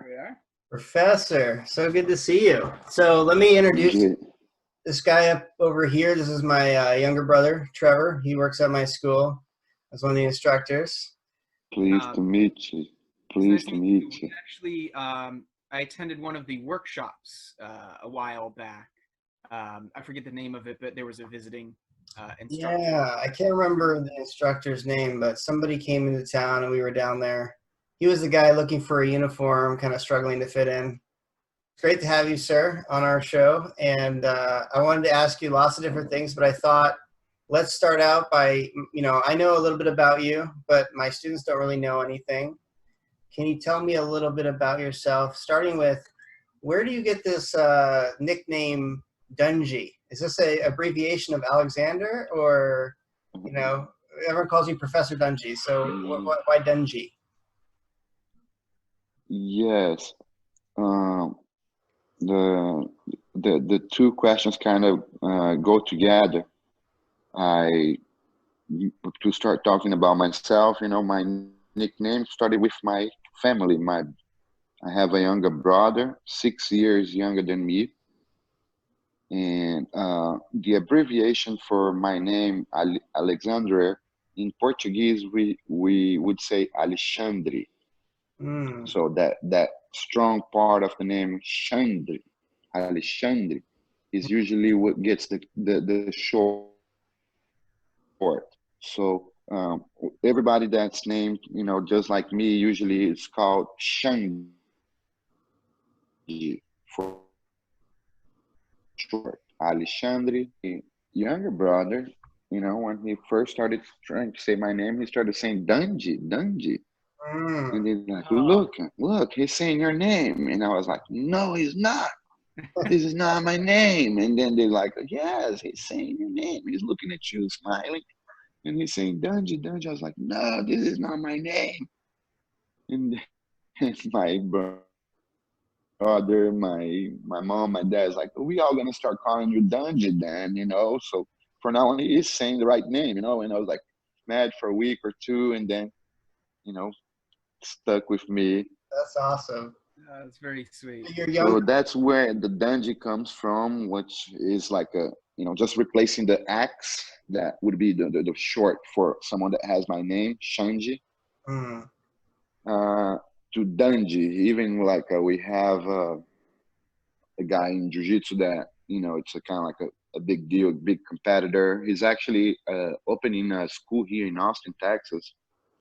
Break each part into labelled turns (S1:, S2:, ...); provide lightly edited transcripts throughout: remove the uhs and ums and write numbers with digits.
S1: There we are.
S2: Professor, so good to see you. So let me introduce
S3: Yeah,
S2: this guy up over here. This is my younger brother, Trevor. He works at my school as one of the instructors.
S3: pleased
S1: Um,
S3: to meet you.
S1: it's nice
S3: Pleased
S1: to
S3: to
S1: meet you.
S3: meet
S1: We
S3: you.
S1: actually, I attended one of the workshops a while back. I forget the name of it, but there was a visiting instructor.
S2: Yeah, I can't remember the instructor's name, but somebody came into town and we were down there. He was the guy looking for a uniform, kind of struggling to fit in. Great to have you, sir, on our show. And I wanted to ask you lots of different things, but I thought let's start out by, I know a little bit about you, but my students don't really know anything. Can you tell me a little bit about yourself, starting with where do you get this nickname Dungy? Is this a abbreviation of Alexander, or, everyone calls you Professor Dungy, so
S3: Mm,
S2: why Dungy?
S3: Yes. Um, the the two questions kind of go together. I to start talking about myself, my nickname started with my family. I have a younger brother, 6 years younger than me, and the abbreviation for my name, Alexandre, in Portuguese we would say Alexandre.
S2: Mm,
S3: So that strong part of the name Chandri, Alexandre, is usually what gets the short. So everybody that's named, just like me, usually is called Shanji for short. Alexandre, younger brother, when he first started trying to say my name, he started saying Dunji, Dunji. And
S2: mm.
S3: he's like,
S1: Oh,
S3: look, he's saying your name. And I was like, no, he's not. This is not my name. And then they're like, yes, he's saying your name. He's looking at you, smiling. And he's saying, Dungy, Dungy. I was like, no, this is not my name. And then my brother, my mom, my dad's like, we all going to start calling you Dungy then. So for now on, he is saying the right name. And I was like mad for a week or two. And then, you know, stuck with me.
S2: That's awesome.
S1: that's very sweet.
S2: You're
S3: So
S2: younger.
S3: that's where the Danji comes from, which is like just replacing the X. That would be the short for someone that has my name, Shanji,
S2: Mm,
S3: uh, to Danji. Even like we have a guy in Jiu-Jitsu that, it's a kind of like a big deal, big competitor. He's actually opening a school here in Austin, Texas.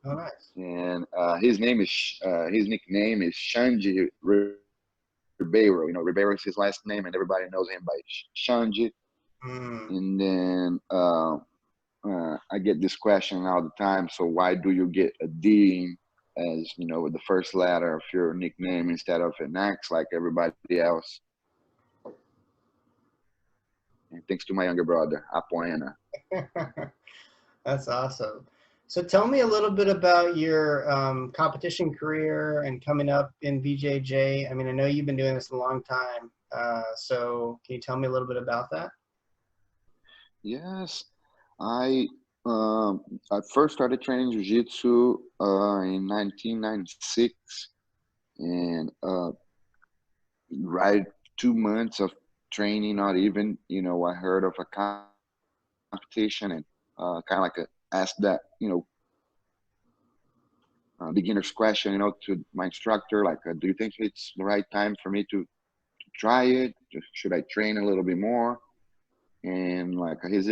S2: oh, nice.
S3: And his nickname is Shanji Ribeiro. Ribeiro is his last name, and everybody knows him by Shanji.
S2: Mm,
S3: And then I get this question all the time. So why do you get a D as with the first letter of your nickname instead of an X like everybody else? And thanks to my younger brother, Apoena.
S2: that's awesome. So tell me a little bit about your competition career and coming up in BJJ. I mean, I know you've been doing this a long time. So can you tell me a little bit about that?
S3: Yes, I I first started training jiu-jitsu in 1996, and right 2 months of training, not even, I heard of a competition and kind of like asked that, beginner's question, to my instructor, like, do you think it's the right time for me to try it? Should I train a little bit more? And like his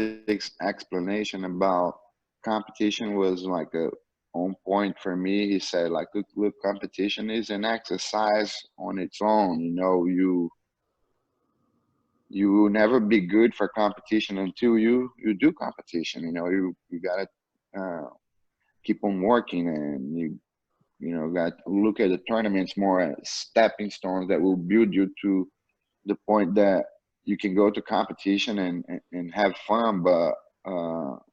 S3: explanation about competition was like a on point for me. He said, like, look, competition is an exercise on its own. You will never be good for competition until you do competition. You gotta keep on working, and you got to look at the tournaments more as stepping stones that will build you to the point that you can go to competition and have fun. But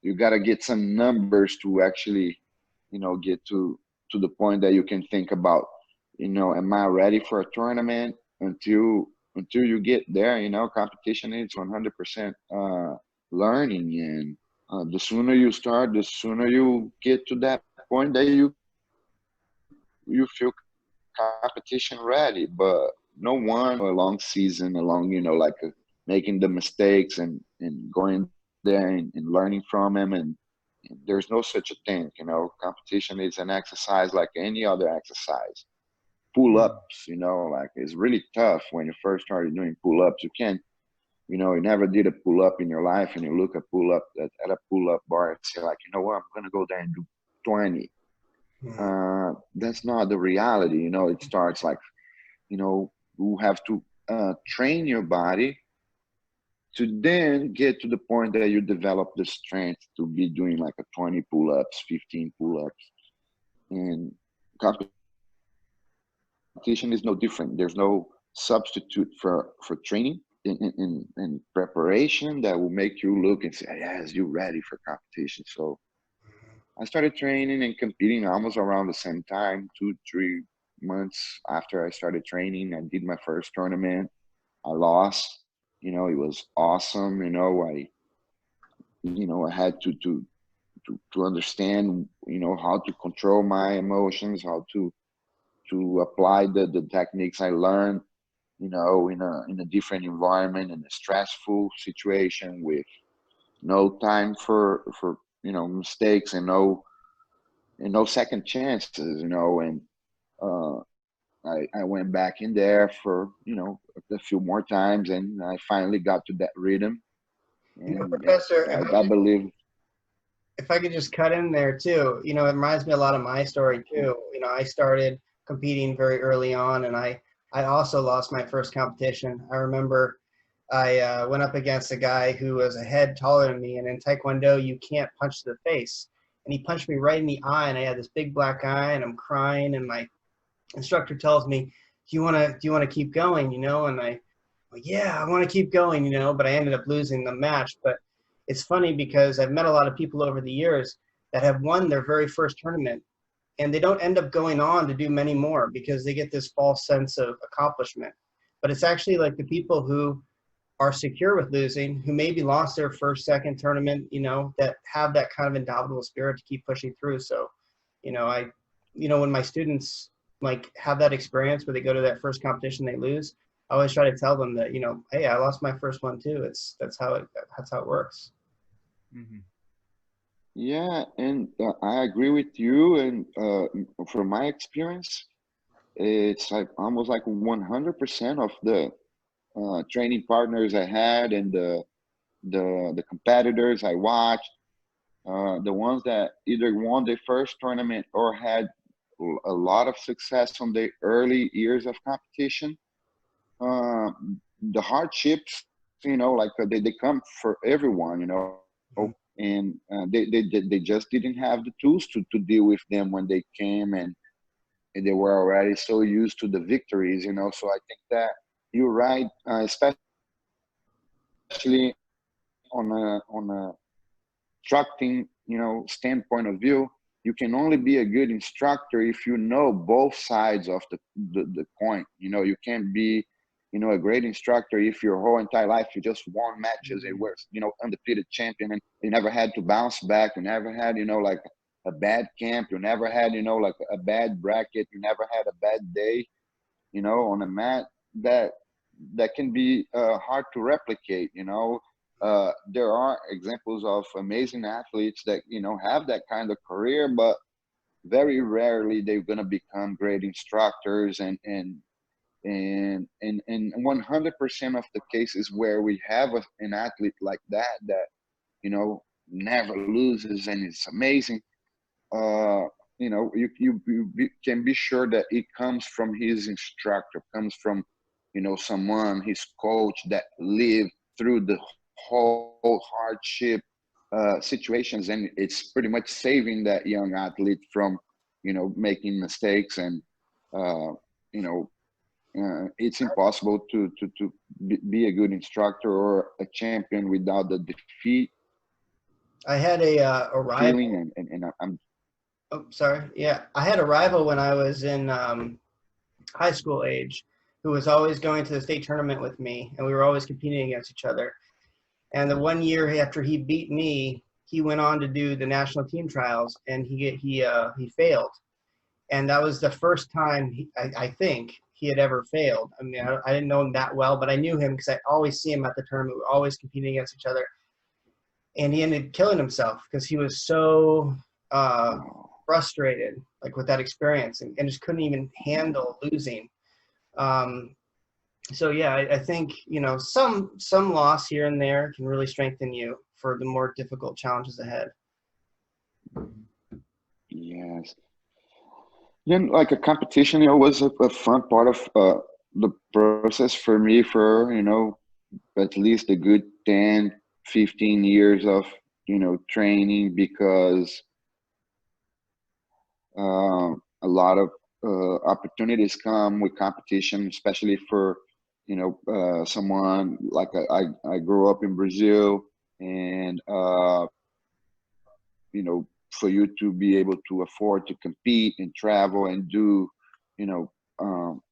S3: you got to get some numbers to actually get to the point that you can think about, am I ready for a tournament? Until you get there, competition is 100% learning. And the sooner you start, the sooner you get to that point that you feel competition ready, but no one a long season, along, like making the mistakes and going there and learning from them. And there's no such a thing, competition is an exercise like any other exercise. Pull-ups, like it's really tough when you first started doing pull-ups. You can't, you never did a pull-up in your life, and you look at pull-up at a pull-up bar and say, like, you know what, I'm gonna go there and do 20. That's not the reality. It starts like, you have to train your body to then get to the point that you develop the strength to be doing like a 20 pull-ups, 15 pull-ups. And competition is no different. There's no substitute for training in preparation that will make you look and say, yes, you're ready for competition. So I started training and competing almost around the same time, 2-3 months after I started training. I did my first tournament. I lost. It was awesome. I had to understand, how to control my emotions, how to apply the techniques I learned, in a different environment, in a stressful situation with no time for mistakes and no second chances, and I went back in there for a few more times, and I finally got to that rhythm. And
S2: Professor,
S3: I believe,
S2: if I could just cut in there too, it reminds me a lot of my story too. I started competing very early on, and I also lost my first competition. I remember I went up against a guy who was a head taller than me, and in Taekwondo, you can't punch to the face. And he punched me right in the eye, and I had this big black eye, and I'm crying, and my instructor tells me, do you want to keep going, And I, well, yeah, I want to keep going, but I ended up losing the match. But it's funny because I've met a lot of people over the years that have won their very first tournament, and they don't end up going on to do many more because they get this false sense of accomplishment. But it's actually like the people who are secure with losing, who maybe lost their first, second tournament, that have that kind of indomitable spirit to keep pushing through. So, when my students like have that experience where they go to that first competition, they lose, I always try to tell them that, hey, I lost my first one too. That's how it works.
S1: Mm-hmm.
S3: yeah, and I agree with you. And from my experience, it's like almost like 100% of the training partners I had and the competitors I watched, the ones that either won their first tournament or had a lot of success on the early years of competition, the hardships, like they come for everyone, and they just didn't have the tools to deal with them when they came, and they were already so used to the victories, So I think that you're right, especially on a instructing, standpoint of view. You can only be a good instructor if you know both sides of the coin. You can't be, a great instructor if your whole entire life you just won matches and were, undefeated champion, and you never had to bounce back. You never had, like a bad camp. You never had, like a bad bracket. You never had a bad day, on a mat. That can be hard to replicate. There are examples of amazing athletes that have that kind of career, but very rarely they're going to become great instructors. And 100% of the cases where we have an athlete like that never loses and it's amazing, you can be sure that it comes from his instructor, comes from someone, his coach, that lived through the whole hardship situations, and it's pretty much saving that young athlete from making mistakes. And it's impossible to be a good instructor or a champion without the defeat.
S2: I had a rival.
S3: Feeling, and I'm.
S2: Oh, sorry. Yeah, I had a rival when I was in high school age, who was always going to the state tournament with me, and we were always competing against each other. And the one year after he beat me, he went on to do the national team trials, and he failed. And that was the first time I think he had ever failed. I mean, I didn't know him that well, but I knew him because I always see him at the tournament. We were always competing against each other. And he ended up killing himself because he was so frustrated, like with that experience, and just couldn't even handle losing. So yeah, I think, you know, some loss here and there can really strengthen you for the more difficult challenges ahead.
S3: Yes. Then, like a competition, was a fun part of the process for me for, at least a good 10, 15 years of, training, because a lot of opportunities come with competition, especially for, someone like I grew up in Brazil, and, for you to be able to afford to compete and travel and do, you know, um,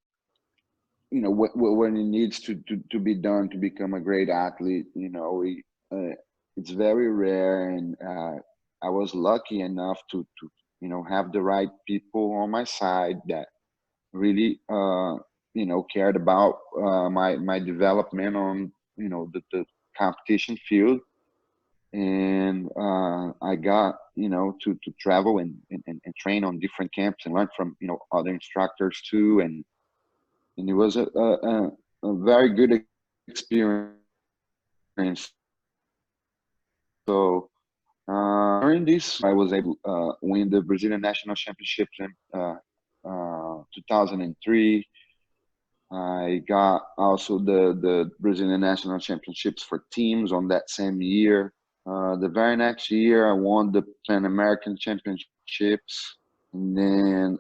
S3: when it needs to be done to become a great athlete, it's very rare. And I was lucky enough to have the right people on my side that really, cared about my development on, the competition field. And I got, to travel and train on different camps and learn from, other instructors too. And it was a very good experience. So during this, I was able to win the Brazilian National Championships in 2003. I got also the Brazilian National Championships for teams on that same year. The very next year, I won the Pan American Championships, and then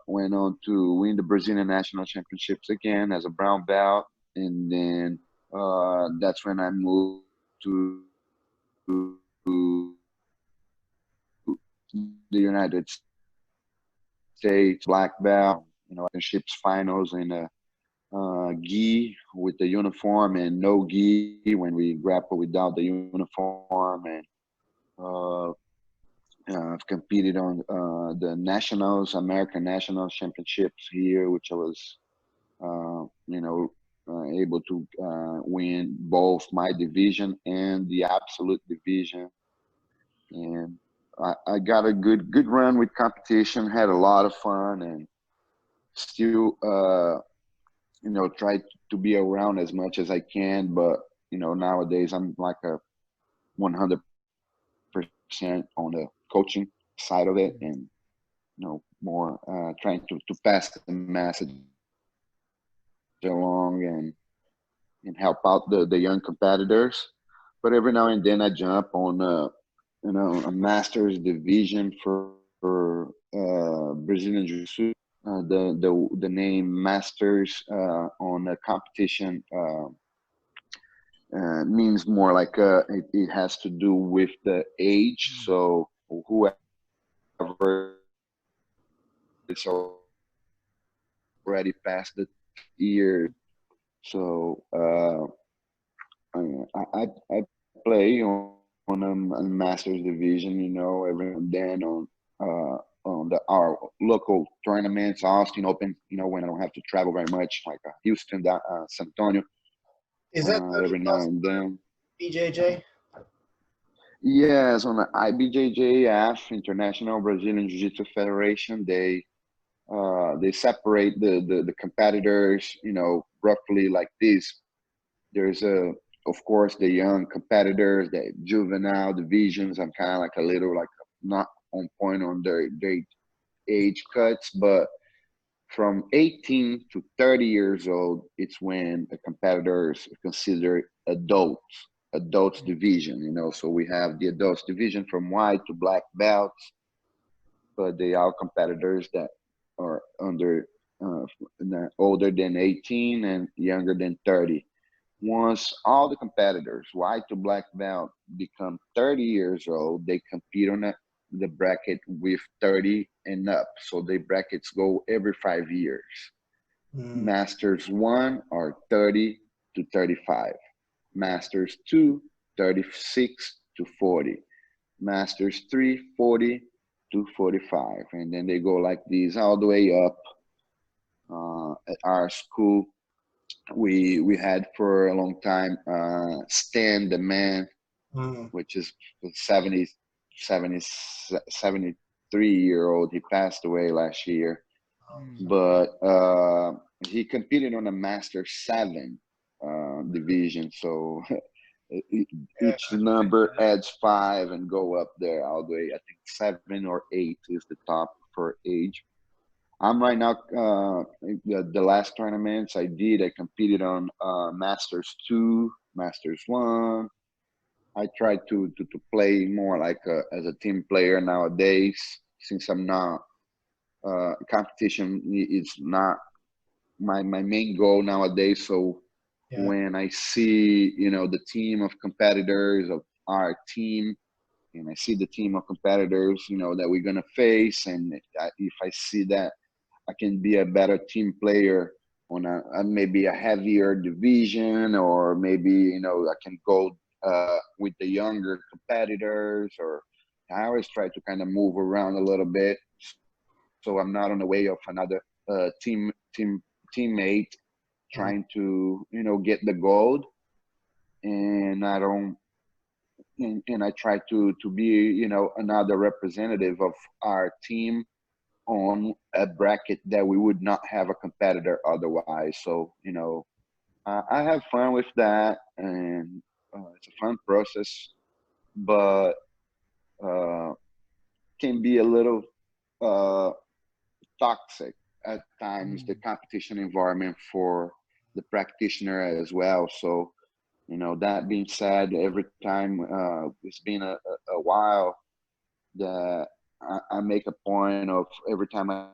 S3: went on to win the Brazilian National Championships again as a brown belt. And then that's when I moved to the United States, black belt, championships finals in a gi with the uniform, and no gi when we grapple without the uniform. And I've competed on the nationals, American national championships here, which I was, able to win both my division and the absolute division. And I got a good run with competition, had a lot of fun, and still, try to be around as much as I can. But, nowadays I'm like a 100% on the coaching side of it, and, more trying to pass the message along and help out the young competitors. But every now and then I jump on, a master's division for Brazilian Jiu-Jitsu. The name masters on a competition means more like it has to do with the age. So whoever is already past the year. So I play on a master's division, every now and then on our local tournaments, Austin Open, when I don't have to travel very much, like Houston, San Antonio,
S2: Is that
S3: every now and then.
S2: BJJ?
S3: Yes, on the IBJJF, International Brazilian Jiu-Jitsu Federation, they separate the competitors, roughly like this. There's of course, the young competitors, the juvenile divisions. I'm kind of like a little like not on point on their age cuts, but from 18 to 30 years old, it's when the competitors are considered adults division, So we have the adults division from white to black belts, but they are competitors that are older than 18 and younger than 30. Once all the competitors, white to black belt, become 30 years old, they compete on the bracket with 30 and up. So the brackets go every 5 years. Masters 1 are 30 to 35. Masters 2, 36 to 40. Masters 3, 40 245, and then they go like this all the way up. At our school, we had for a long time Stan the Man, which is 70, 73-year-old. He passed away last year, but he competed on a Master 7 division. So each number adds 5 and go up there all the way. I think 7 or 8 is the top for age. I'm right now, the last tournaments I did, I competed on Masters 2, Masters 1. I try to play more like as a team player nowadays, since I'm not, competition is not my main goal nowadays. So when I see, the team of competitors of our team, and I see the team of competitors, that we're going to face, and if I see that I can be a better team player on maybe a heavier division, or maybe, I can go with the younger competitors, or I always try to kind of move around a little bit, so I'm not on the way of another teammate trying to, get the gold, and I don't, and I try to be, another representative of our team on a bracket that we would not have a competitor otherwise. So, I have fun with that, and it's a fun process, but can be a little toxic at times, the competition environment for the practitioner as well. So, that being said, every time it's been a while that I make a point of, every time I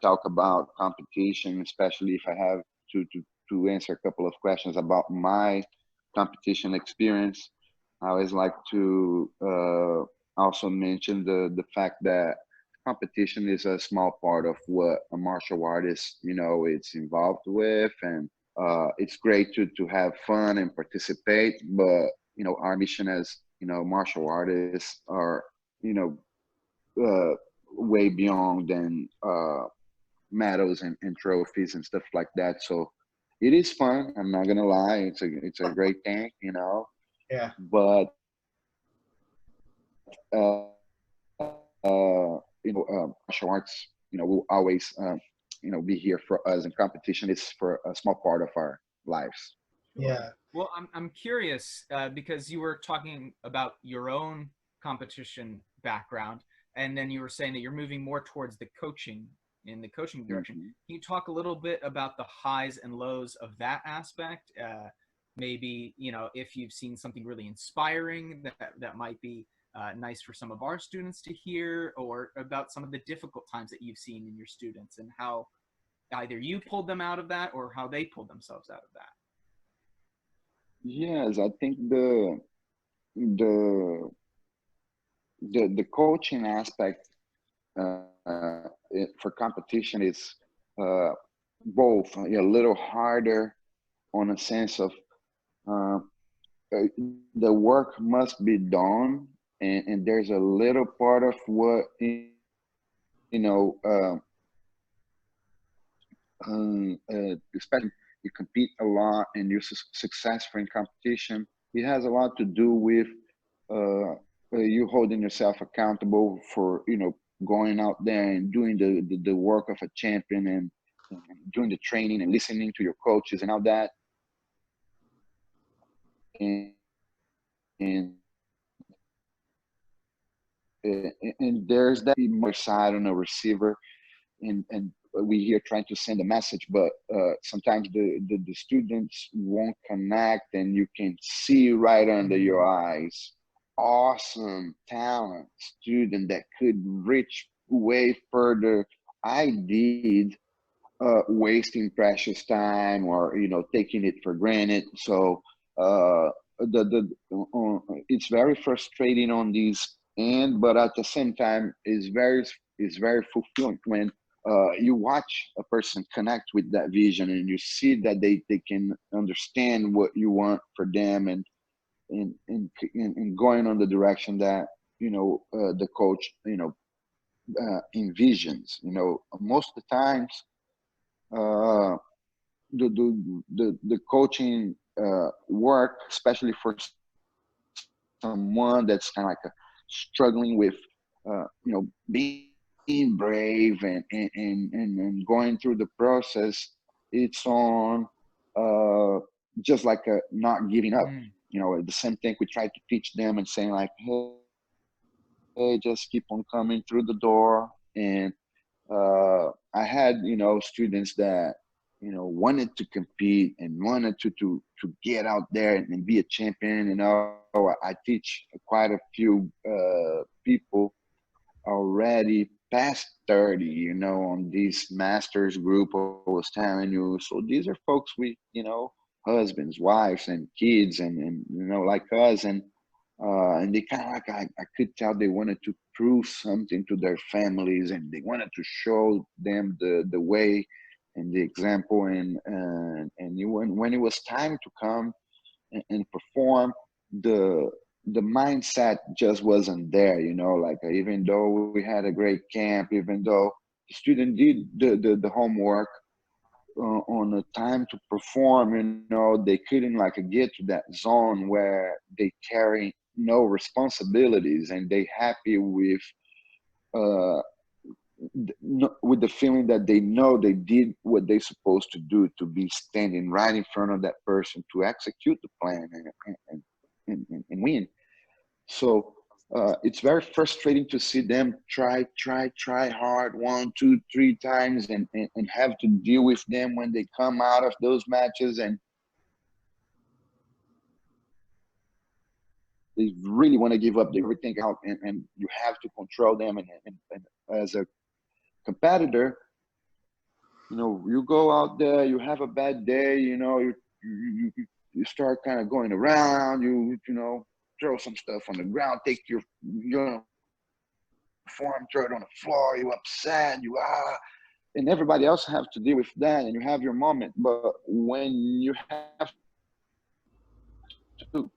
S3: talk about competition, especially if I have to answer a couple of questions about my competition experience, I always like to also mention the fact that competition is a small part of what a martial artist, it's involved with, and it's great to have fun and participate, but our mission as martial artists are way beyond than medals and trophies and stuff like that. So it is fun. I'm not gonna lie. It's a great thing,
S2: Yeah.
S3: But martial arts, will always be here for us, and competition is for a small part of our lives.
S2: Yeah.
S1: Well, I'm curious because you were talking about your own competition background, and then you were saying that you're moving more towards the coaching direction. Can you talk a little bit about the highs and lows of that aspect? Maybe, if you've seen something really inspiring that might be nice for some of our students to hear, or about some of the difficult times that you've seen in your students, and how either you pulled them out of that or how they pulled themselves out of that.
S3: Yes, I think the the coaching aspect for competition is both a little harder, on a sense of uh, the work must be done, and there's a little part of what know especially you compete a lot and you're successful in competition. It has a lot to do with you holding yourself accountable for going out there and doing the work of a champion, and doing the training and listening to your coaches and all that. And and, and there's that more side on a receiver, and we here trying to send a message, but sometimes the students won't connect, and you can see right under your eyes awesome talent student that could reach way further. I did wasting precious time, or taking it for granted. So it's very frustrating on this end, but at the same time it's very fulfilling when you watch a person connect with that vision, and you see that they can understand what you want for them, and going on the direction that the coach envisions. You know, most of the times, uh, the coaching work, especially for someone that's kind of like struggling with, being brave and going through the process. It's on just like not giving up.
S1: Mm.
S3: You know, the same thing we try to teach them and saying like, hey, just keep on coming through the door. And I had, students that, wanted to compete and wanted to get out there and be a champion. I teach quite a few people already past 30, on this masters group I was telling you. So these are folks with, husbands, wives, and kids, and like us, and they kind of like I could tell they wanted to prove something to their families, and they wanted to show them the way and the example, when it was time to come and perform, the mindset just wasn't there. Like even though we had a great camp, even though the student did the homework, on the time to perform, they couldn't like get to that zone where they carry no responsibilities and they happy with uh with the feeling that they know they did what they're supposed to do, to be standing right in front of that person to execute the plan and win. So it's very frustrating to see them try hard 1, 2, 3 times, and have to deal with them when they come out of those matches, and they really want to give up everything out, and you have to control them. And as a competitor, you go out there, you have a bad day, you start kind of going around, throw some stuff on the ground, take your form, throw it on the floor, you upset, and everybody else have to deal with that, and you have your moment. But when you have to,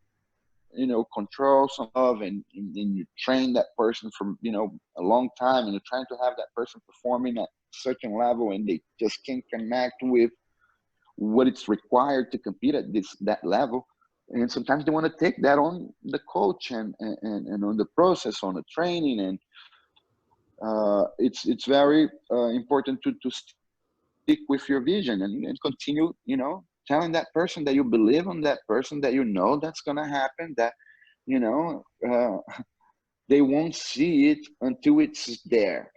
S3: control some of, and you train that person for, a long time, and you're trying to have that person performing at a certain level, and they just can't connect with what it's required to compete at that level. And sometimes they want to take that on the coach and on the process, on the training. And it's very important to stick with your vision, and continue, telling that person that you believe on that person, that that's going to happen, that you know uh, they won't see it until it's there.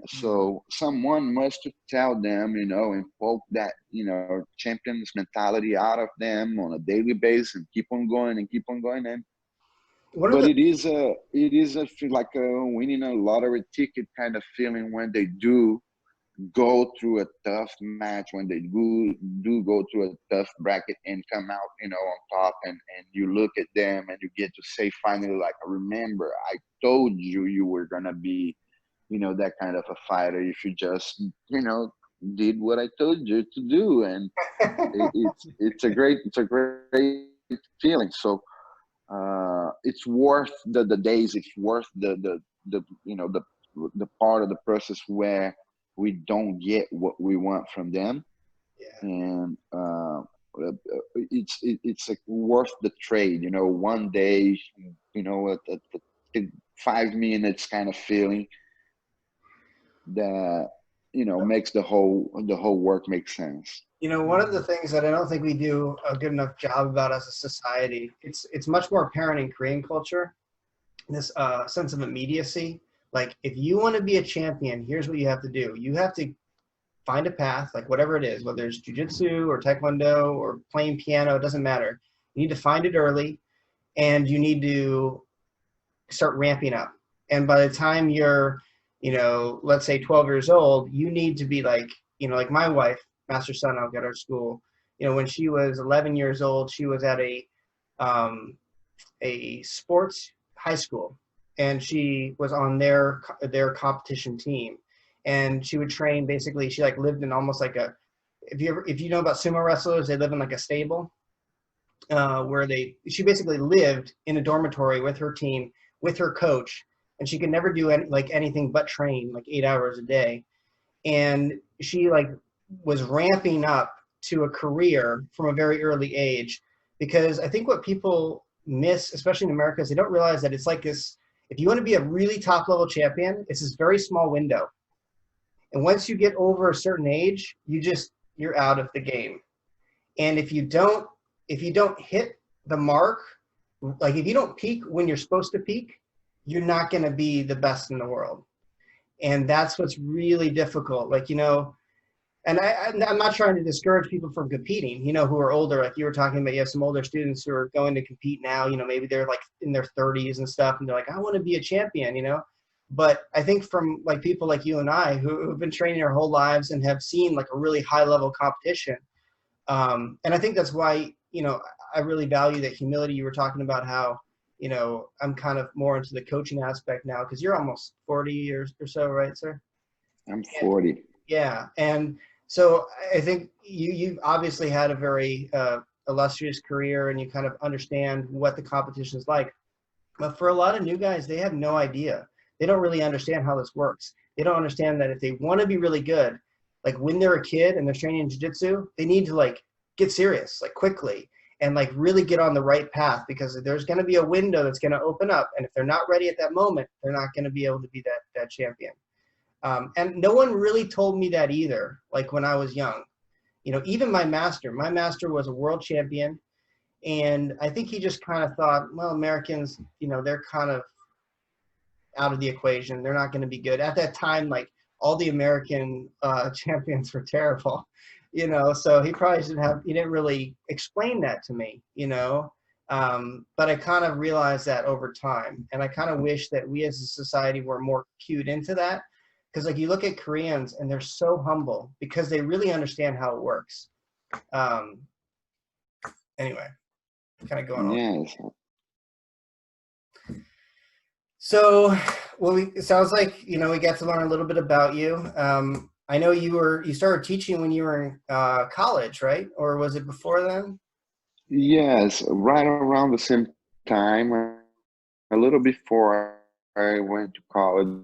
S3: So someone must tell them, and poke that, champions mentality out of them on a daily basis, and keep on going and keep on going. And
S2: One of
S3: but
S2: the
S3: it is a feel like a winning a lottery ticket kind of feeling when they do go through a tough match, when they do go through a tough bracket and come out, on top, and you look at them and you get to say finally, like, remember, I told you were gonna be, that kind of a fighter if you just, did what I told you to do. And it's a great feeling. So it's worth the days, it's worth the part of the process where we don't get what we want from them.
S2: yeah.
S3: And it's like worth the trade. One day, a 5 minutes kind of feeling that makes the whole work make sense.
S2: One of the things that I don't think we do a good enough job about as a society, it's much more apparent in Korean culture, this sense of immediacy. Like, if you want to be a champion, here's what you have to do. You have to find a path, like whatever it is, whether it's jujitsu or taekwondo or playing piano, it doesn't matter. You need to find it early, and you need to start ramping up. And by the time you're, let's say 12 years old, you need to be like, like my wife, Master Sun out at our school, when she was 11 years old, she was at a sports high school, and she was on their competition team, and she would train. Basically, she like lived in almost like a, if you know about sumo wrestlers, they live in like a stable, where she basically lived in a dormitory with her team, with her coach, and she could never do anything but train like 8 hours a day. And she like was ramping up to a career from a very early age, because I think what people miss, especially in America, is they don't realize that it's like this. If you want to be a really top level champion, it's this very small window. And once you get over a certain age, you're out of the game. And if you don't hit the mark, like if you don't peak when you're supposed to peak, you're not going to be the best in the world. And that's what's really difficult. Like, and I'm not trying to discourage people from competing, who are older. Like you were talking about, you have some older students who are going to compete now, maybe they're like in their 30s and stuff, and they're like, I want to be a champion. But I think from like people like you and I who've been training our whole lives and have seen like a really high level competition. And I think that's why, I really value that humility. You were talking about how, I'm kind of more into the coaching aspect now, because you're almost 40 or so, right, sir?
S3: I'm 40.
S2: Yeah. And so I think you've obviously had a very illustrious career, and you kind of understand what the competition is like. But for a lot of new guys, they have no idea. They don't really understand how this works. They don't understand that if they want to be really good, like when they're a kid and they're training in jiu-jitsu, they need to like get serious, like quickly, and like really get on the right path, because there's going to be a window that's going to open up. And if they're not ready at that moment, they're not going to be able to be that champion. And no one really told me that either. Like when I was young, even my master was a world champion. And I think he just kind of thought, well, Americans, they're kind of out of the equation. They're not going to be good. At that time, like all the American champions were terrible, so he probably he didn't really explain that to me, but I kind of realized that over time. And I kind of wish that we as a society were more cued into that. Because like you look at Koreans and they're so humble because they really understand how it works. Anyway, kind of going on.
S3: Yes.
S2: So, well, it sounds like, we got to learn a little bit about you. I know you started teaching when you were in college, right? Or was it before then?
S3: Yes, right around the same time, a little before I went to college,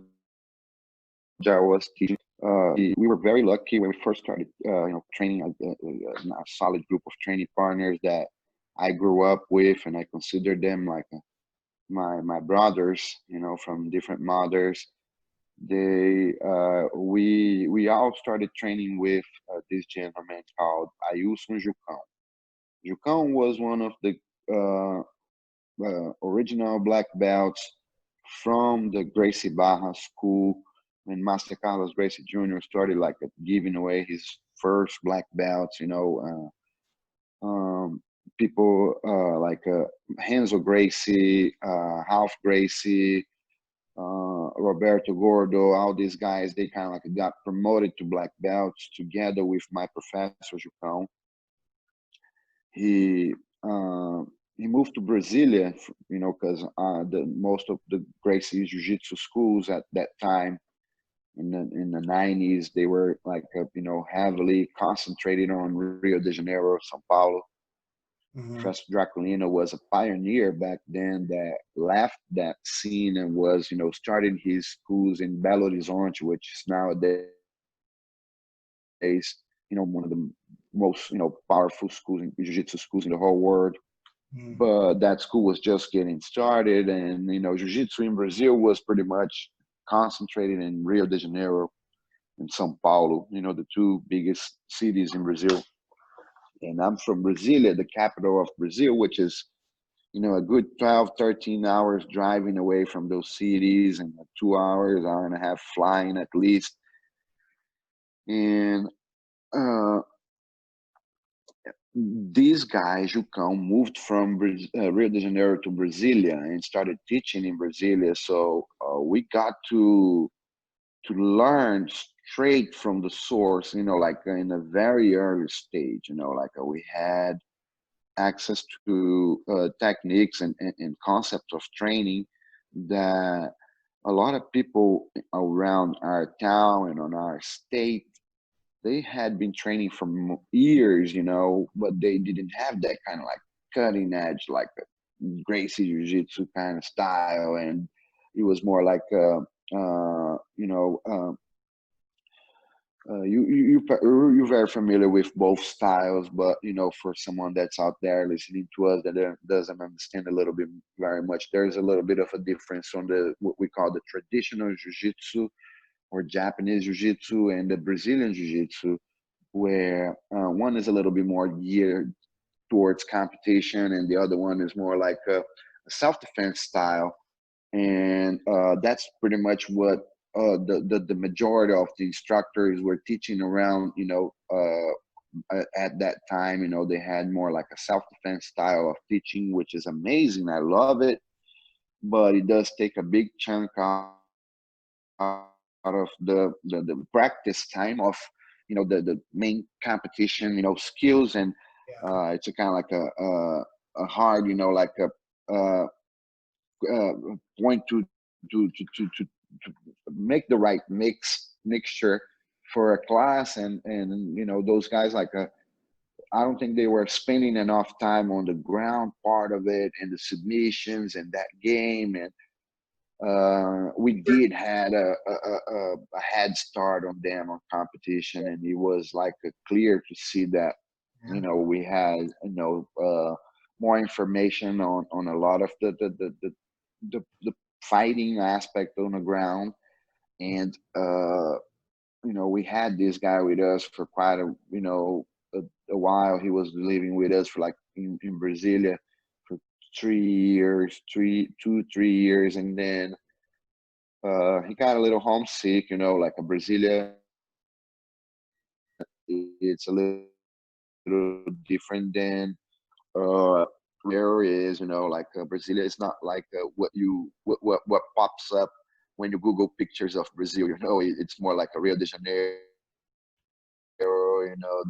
S3: I was teaching. We were very lucky when we first started, training a solid group of training partners that I grew up with, and I consider them like my brothers, from different mothers. We all started training with this gentleman called Ailson Jucão. Jucão was one of the original black belts from the Gracie Barra school when Master Carlos Gracie Jr. started like giving away his first black belts. People like Renzo Gracie, Ralph Gracie, Roberto Gordo, all these guys, they kind of like got promoted to black belts together with my professor Jucão. He moved to Brasilia, because the most of the Gracie Jiu-Jitsu schools at that time in the 90s, they were like heavily concentrated on Rio de Janeiro, São Paulo.
S2: Mm-hmm.
S3: Professor Draculino was a pioneer back then that left that scene and was started his schools in Belo Horizonte, which is nowadays one of the most powerful schools in jiu-jitsu schools in the whole world. Mm. But that school was just getting started, and jiu-jitsu in Brazil was pretty much concentrated in Rio de Janeiro and São Paulo, the two biggest cities in Brazil. And I'm from Brasilia, the capital of Brazil, which is a good 12-13 hours driving away from those cities, and 2 hours, hour and a half flying at least. And this guy, Jucão, moved from Rio de Janeiro to Brasilia and started teaching in Brasilia. So we got to learn straight from the source, like in a very early stage, like we had access to techniques and concepts of training that a lot of people around our town and on our state, they had been training for years, but they didn't have that kind of like cutting edge, like Gracie Jiu-Jitsu kind of style. And it was more like you know, you're very familiar with both styles, but you know, for someone that's out there listening to us that doesn't understand a little bit very much, there's a little bit of a difference on the what we call the traditional jiu-jitsu or Japanese jiu-jitsu and the Brazilian jiu-jitsu, where one is a little bit more geared towards competition, and the other one is more like a self-defense style. And that's pretty much what the majority of the instructors were teaching around. You know, at that time, you know, they had more like a self-defense style of teaching, which is amazing. I love it, but it does take a big chunk out of the practice time of, you know, the main competition, you know, skills. And
S2: Yeah.
S3: it's a kind of like a hard, you know, like a point to make the right mixture for a class. And you know, those guys like I don't think they were spending enough time on the ground part of it and the submissions and that game. And we did had a head start on them on competition, and it was like clear to see that,
S2: Yeah.
S3: you know, we had, you know, more information on a lot of the fighting aspect on the ground. And you know, we had this guy with us for quite a, you know, a while. He was living with us for like in Brasilia for 3 years, 3 years, and then he got a little homesick, you know, like a Brasilia. It's a little different than where is, you know, like Brasilia is not like what pops up when you Google pictures of Brazil. You know, it's more like a Rio de Janeiro. You know,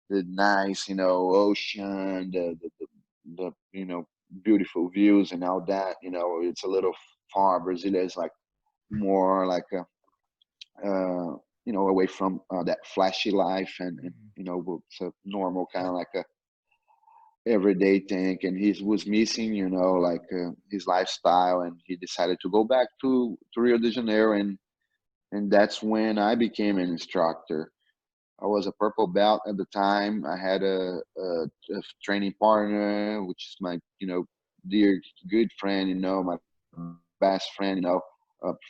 S3: the nice, you know, ocean, the you know, beautiful views and all that. You know, it's a little far. Brasilia is like more like a you know, away from that flashy life, and you know, it's a normal kind of like a everyday thing. And he was missing, you know, like his lifestyle, and he decided to go back to Rio de Janeiro. And that's when I became an instructor. I was a purple belt at the time. I had a training partner, which is my, you know, dear good friend, you know, my best friend, you know,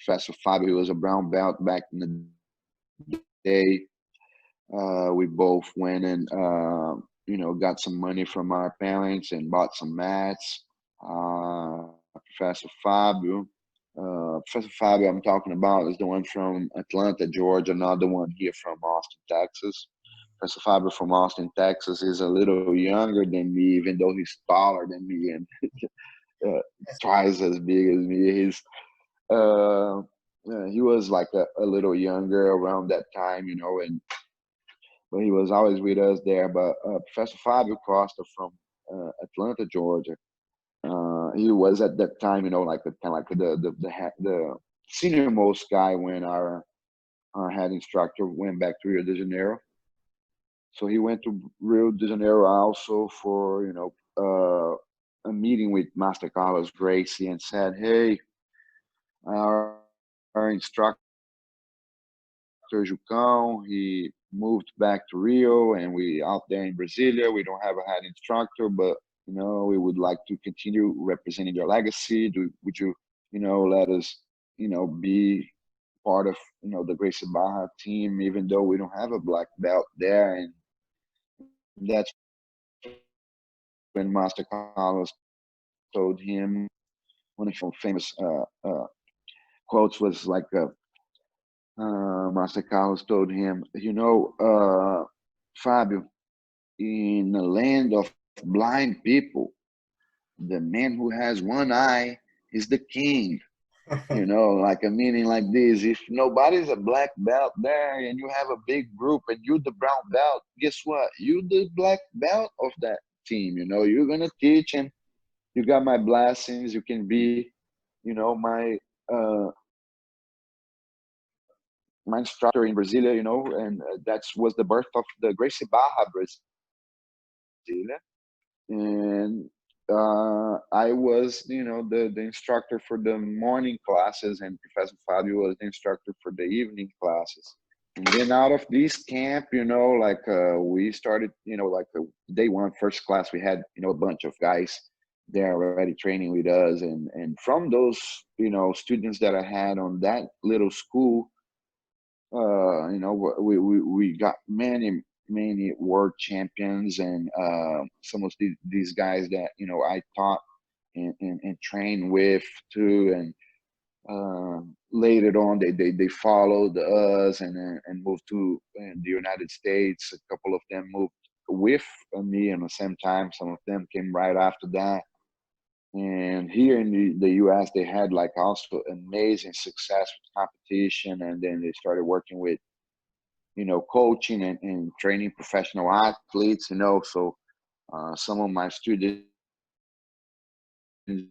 S3: Professor Fabio. He was a brown belt back in the day. We both went and you know, got some money from our parents and bought some mats. Professor Fabio, Professor Fabio, I'm talking about is the one from Atlanta, Georgia. Another one here from Austin, Texas. Professor Fabio from Austin, Texas, is a little younger than me, even though he's taller than me and uh, twice as big as me. He was like a little younger around that time, you know, and but he was always with us there. But Professor Fabio Costa from Atlanta, Georgia, he was at that time, you know, like kind of like the senior most guy when our head instructor went back to Rio de Janeiro. So he went to Rio de Janeiro also for, you know, a meeting with Master Carlos Gracie, and said, "Hey, our instructor Jucão, he moved back to Rio, and we out there in Brasilia. We don't have a head instructor, but you know, we would like to continue representing your legacy. Would you, you know, let us, you know, be part of, you know, the Gracie Barra team, even though we don't have a black belt there?" And that's when Master Carlos told him, one of his famous quotes was like, Master Carlos told him, "You know, Fabio, in a land of blind people, the man who has one eye is the king." You know, like a meaning like this: if nobody's a black belt there and you have a big group and you the brown belt, guess what? You the black belt of that team. You know, you're gonna teach, and you got my blessings. You can be, you know, uh, my instructor in Brasilia. You know, and that was the birth of the Gracie Barra Brasilia. And I was, the instructor for the morning classes, and Professor Fabio was the instructor for the evening classes. And then out of this camp, we started, like day one, first class, we had, a bunch of guys there already training with us. And from those, students that I had on that little school, we got many world champions, and some of these guys that I taught and trained with too. And later on, they followed us and moved to the United States. A couple of them moved with me at the same time. Some of them came right after that. And here in the US, they had like also amazing success with competition, and then they started working with coaching and training professional athletes. So some of my students, in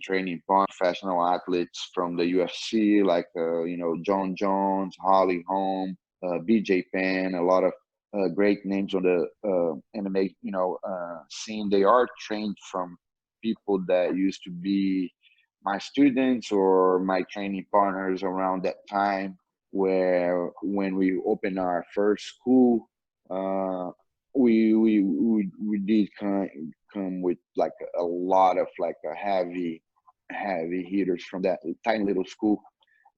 S3: training professional athletes from the UFC, like John Jones, Holly Holm, BJ Penn, a lot of great names on the MMA scene. They are trained from people that used to be my students or my training partners around that time. Where when we opened our first school, we did come with like a lot of like a heavy hitters from that tiny little school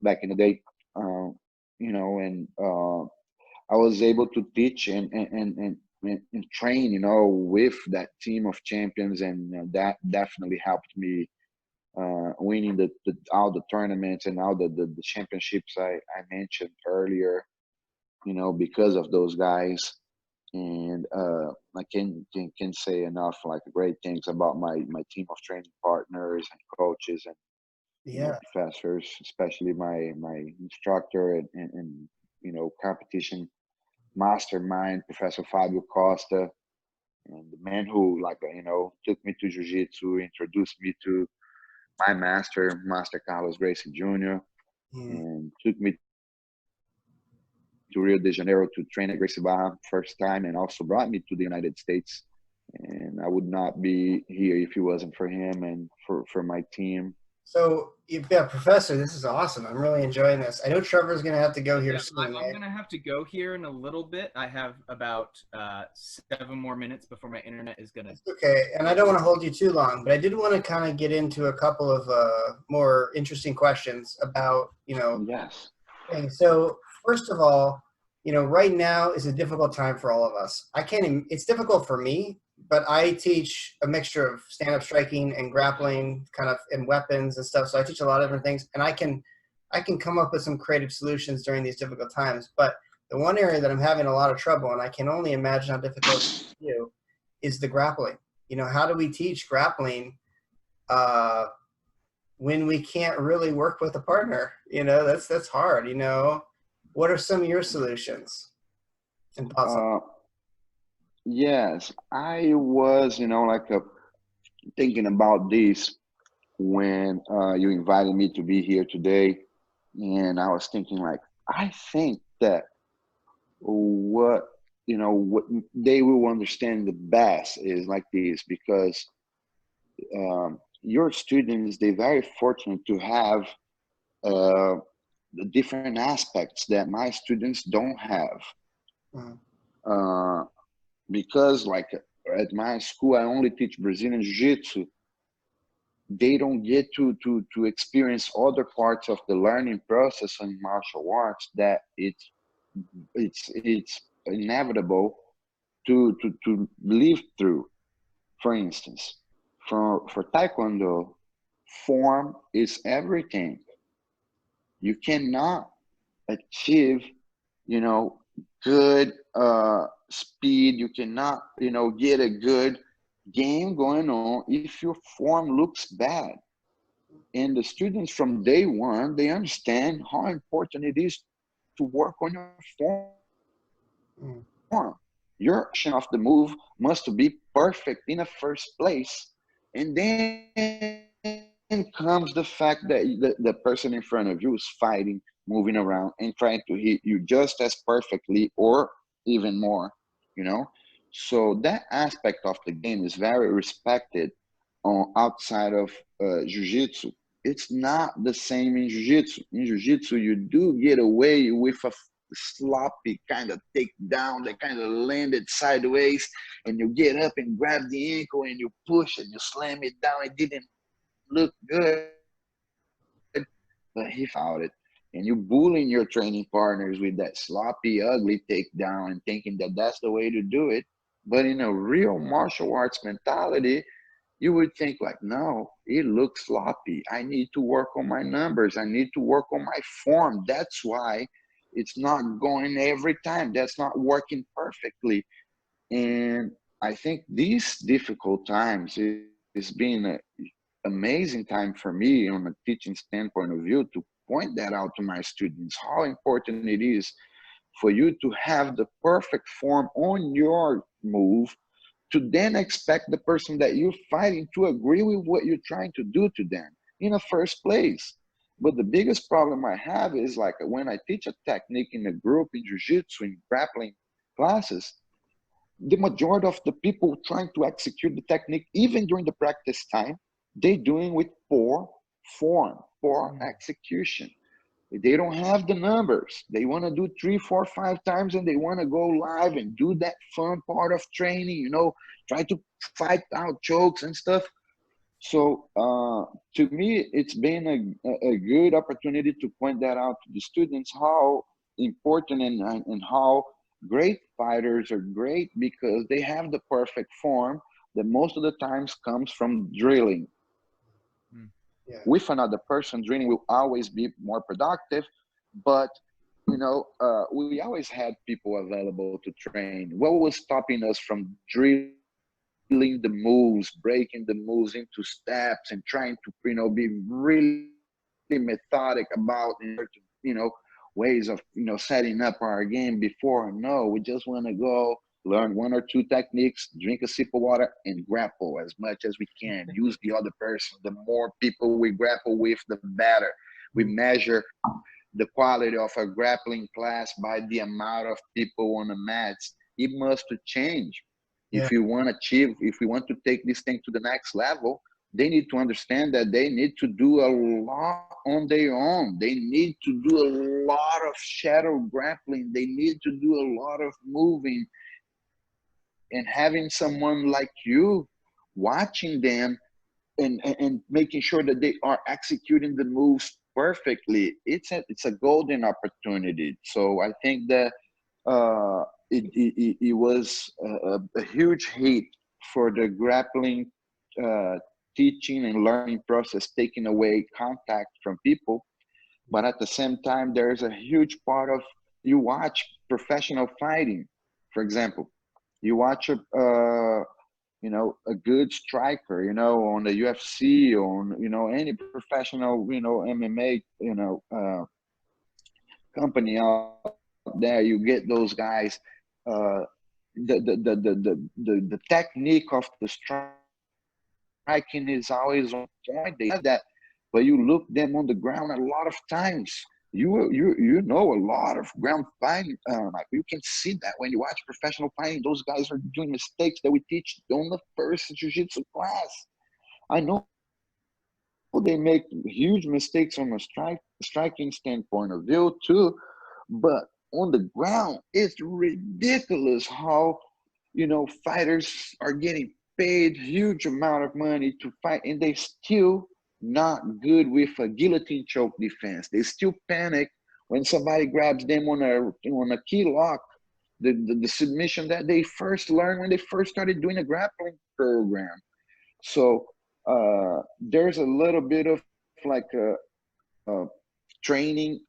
S3: back in the day. um, and I was able to teach and train with that team of champions, and that definitely helped me winning all the tournaments and all the championships I mentioned earlier, because of those guys. And I can say enough like great things about my team of training partners and coaches and
S2: Yeah.
S3: professors, especially my instructor and competition mastermind, Professor Fabio Costa, and the man who took me to jiu-jitsu, introduced me to my Master Carlos Gracie Jr.,
S2: Yeah.
S3: and took me to Rio de Janeiro to train at Gracie Barra first time, and also brought me to the United States. And I would not be here if it wasn't for him and for my team.
S2: So, yeah, Professor, this is awesome. I'm really enjoying this. I know Trevor's going to have to go here
S1: Yeah,
S2: soon.
S1: I'm gonna have to go here in a little bit. I have about 7 more minutes before my internet is gonna.
S2: Okay, and I don't want to hold you too long, but I did want to kind of get into a couple of more interesting questions about,
S3: Yes.
S2: things. So, first of all, right now is a difficult time for all of us. I can't even, it's difficult for me, but I teach a mixture of stand-up striking and grappling kind of and weapons and stuff. So I teach a lot of different things, and I can come up with some creative solutions during these difficult times. But the one area that I'm having a lot of trouble, and I can only imagine how difficult it is to do, is the grappling. How do we teach grappling when we can't really work with a partner? That's hard. What are some of your solutions and thoughts on?
S3: Yes, I was, thinking about this when you invited me to be here today, and I was thinking like, I think that what what they will understand the best is like this, because your students, they're very fortunate to have uh, the different aspects that my students don't have.
S2: Mhm.
S3: Uh, because like at my school, I only teach Brazilian Jiu-Jitsu. They don't get to experience other parts of the learning process in martial arts that it's inevitable to live through. For instance, for Taekwondo, form is everything. You cannot achieve, you know, good speed. You cannot, get a good game going on if your form looks bad. And the students from day one, they understand how important it is to work on your form.
S2: Mm.
S3: Your action of the move must be perfect in the first place. And then comes the fact that the person in front of you is fighting, moving around, and trying to hit you just as perfectly or even more, you know? So that aspect of the game is very respected on outside of jiu-jitsu. It's not the same in jiu-jitsu. In jiu-jitsu, you do get away with a sloppy kind of takedown that kind of landed sideways, and you get up and grab the ankle and you push and you slam it down. It didn't look good, but he found it. And you bullying your training partners with that sloppy, ugly takedown and thinking that that's the way to do it. But in a real martial arts mentality, you would think like, no, it looks sloppy. I need to work on my numbers. I need to work on my form. That's why it's not going every time. That's not working perfectly. And I think these difficult times is being an amazing time for me on a teaching standpoint of view to point that out to my students, how important it is for you to have the perfect form on your move to then expect the person that you're fighting to agree with what you're trying to do to them in the first place. But the biggest problem I have is like when I teach a technique in a group in jiu-jitsu, in grappling classes, the majority of the people trying to execute the technique, even during the practice time, they doing with poor form, poor execution. They don't have the numbers. They want to do 3, 4, 5 times and they want to go live and do that fun part of training, you know, try to fight out chokes and stuff. So to me, it's been a good opportunity to point that out to the students, how important and how great fighters are great because they have the perfect form that most of the times comes from drilling.
S2: Yeah.
S3: With another person, drilling will always be more productive, but you know, we always had people available to train. What was stopping us from drilling the moves, breaking the moves into steps, and trying to, you know, be really methodic about, you know, ways of, you know, setting up our game before? No, we just want to go learn 1 or 2 techniques, drink a sip of water, and grapple as much as we can. Use the other person. The more people we grapple with, the better. We measure the quality of a grappling class by the amount of people on the mats. It must change.
S2: Yeah.
S3: If you want to achieve, if we want to take this thing to the next level, they need to understand that they need to do a lot on their own. They need to do a lot of shadow grappling. They need to do a lot of moving, and having someone like you watching them and making sure that they are executing the moves perfectly, it's a golden opportunity. So I think that it was a huge hit for the grappling uh, teaching and learning process, taking away contact from people. But at the same time, there's a huge part of, you watch professional fighting, for example, you watch a you know, a good striker, you know, on the UFC, on, you know, any professional, you know, MMA, you know, company out there, you get those guys. Uh, the technique of the striking is always on point. They have that, but you look them on the ground a lot of times. You know a lot of ground fighting. Like you can see that when you watch professional fighting, those guys are doing mistakes that we teach on the first jiu-jitsu class. I know they make huge mistakes from a striking standpoint of view too, but on the ground, it's ridiculous how, you know, fighters are getting paid huge amount of money to fight, and they still not good with a guillotine choke defense. They still panic when somebody grabs them on a key lock, the submission that they first learned when they first started doing a grappling program. So there's a little bit of like a training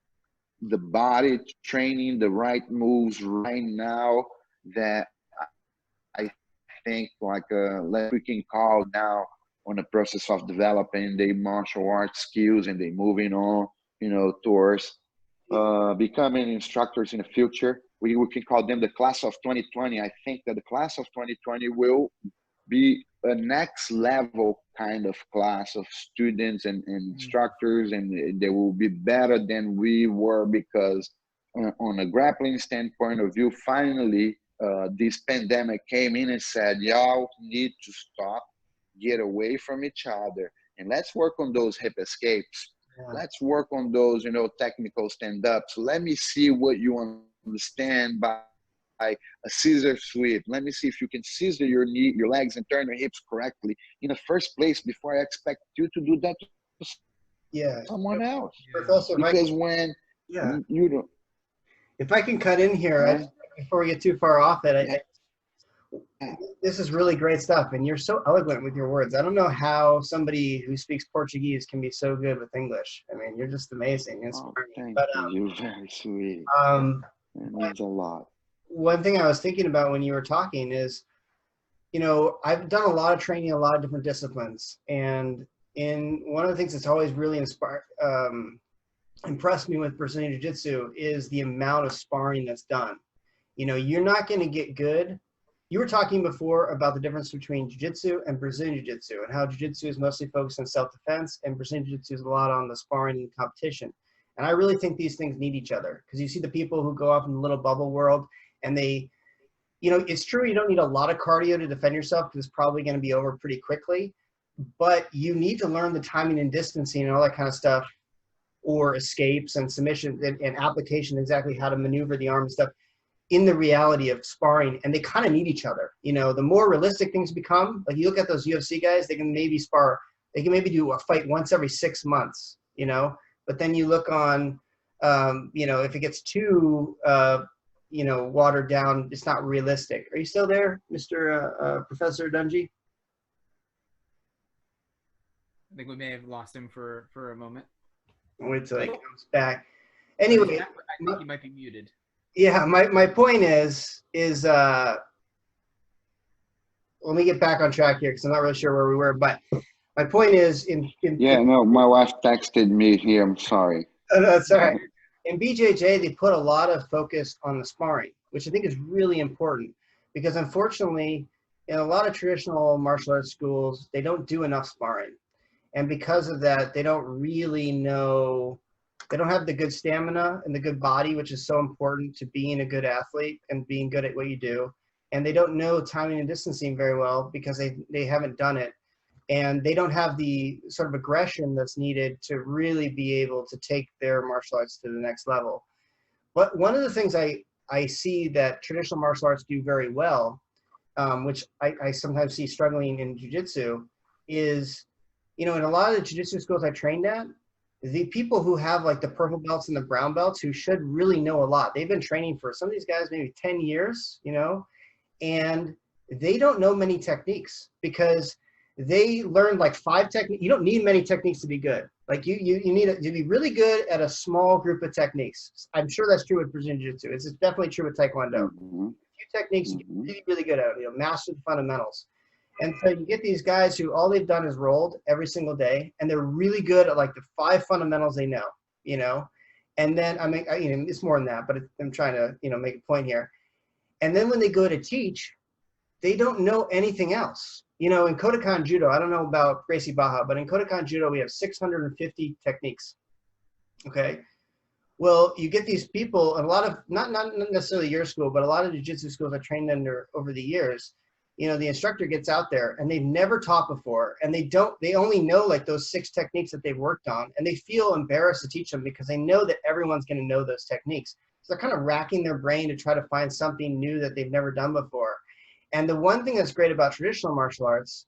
S3: the body, training the right moves right now that I think like we can call now on the process of developing the martial arts skills, and they moving on, you know, towards becoming instructors in the future. We can call them the class of 2020. I think that the class of 2020 will be a next level kind of class of students and instructors, and they will be better than we were because on a grappling standpoint of view, finally this pandemic came in and said, y'all need to stop, get away from each other, and let's work on those hip escapes.
S2: Yeah.
S3: Let's work on those, technical stand-ups. Let me see what you understand by a scissor sweep. Let me see if you can scissor your knee, your legs, and turn your hips correctly in the first place before I expect you to do that to someone else.
S2: Professor,
S3: Because when you don't,
S2: if I can cut in here, before we get too far off it, this is really great stuff, and you're so eloquent with your words. I don't know how somebody who speaks Portuguese can be so good with English. I mean, you're just amazing, inspiring.
S3: Thank you. You're very sweet. It means a lot.
S2: One thing I was thinking about when you were talking is, I've done a lot of training in a lot of different disciplines, and one of the things that's always really impressed me with Brazilian Jiu-Jitsu is the amount of sparring that's done. You're not going to get good. You were talking before about the difference between Jiu-Jitsu and Brazilian Jiu-Jitsu, and how Jiu-Jitsu is mostly focused on self-defense, and Brazilian Jiu-Jitsu is a lot on the sparring and competition. And I really think these things need each other, because you see the people who go off in the little bubble world, and they, it's true you don't need a lot of cardio to defend yourself, because it's probably going to be over pretty quickly, but you need to learn the timing and distancing and all that kind of stuff, or escapes and submission and application, exactly how to maneuver the arm and stuff in the reality of sparring. And they kind of need each other. The more realistic things become, like you look at those UFC guys, they can maybe spar, they can maybe do a fight once every 6 months, but then you look on, if it gets too, watered down, it's not realistic. Are you still there, Mr. Professor Dande?
S1: I think we may have lost him for a moment.
S2: I'll wait till he comes back. Anyway,
S1: I think he might be muted.
S2: Yeah, my point is let me get back on track here, because I'm not really sure where we were, but my point is
S3: my wife texted me here. I'm sorry.
S2: Oh, no, it's all right. In BJJ, they put a lot of focus on the sparring, which I think is really important, because unfortunately, in a lot of traditional martial arts schools, they don't do enough sparring. And because of that, they don't really know, they don't have the good stamina and the good body, which is so important to being a good athlete and being good at what you do. And they don't know timing and distancing very well, because they haven't done it. And they don't have the sort of aggression that's needed to really be able to take their martial arts to the next level. But one of the things I see that traditional martial arts do very well, which I sometimes see struggling in jiu-jitsu, is, in a lot of the jiu-jitsu schools I trained at, the people who have like the purple belts and the brown belts, who should really know a lot, they've been training for, some of these guys, maybe 10 years, and they don't know many techniques, because they learned like 5 techniques. You don't need many techniques to be good. Like you need to be really good at a small group of techniques. I'm sure that's true with Brazilian Jiu-Jitsu. It's definitely true with Taekwondo. A few techniques you get really, really good at, master the fundamentals. And so you get these guys who all they've done is rolled every single day, and they're really good at like the 5 fundamentals they know, and then it's more than that, but I'm trying to, make a point here. And then when they go to teach, they don't know anything else. In Kodokan Judo, I don't know about Gracie Baja, but in Kodokan Judo, we have 650 techniques. Okay. Well, you get these people, and a lot of, not necessarily your school, but a lot of jiu-jitsu schools I trained under over the years, the instructor gets out there and they've never taught before, and they only know like those 6 techniques that they've worked on, and they feel embarrassed to teach them, because they know that everyone's going to know those techniques. So they're kind of racking their brain to try to find something new that they've never done before. And the one thing that's great about traditional martial arts,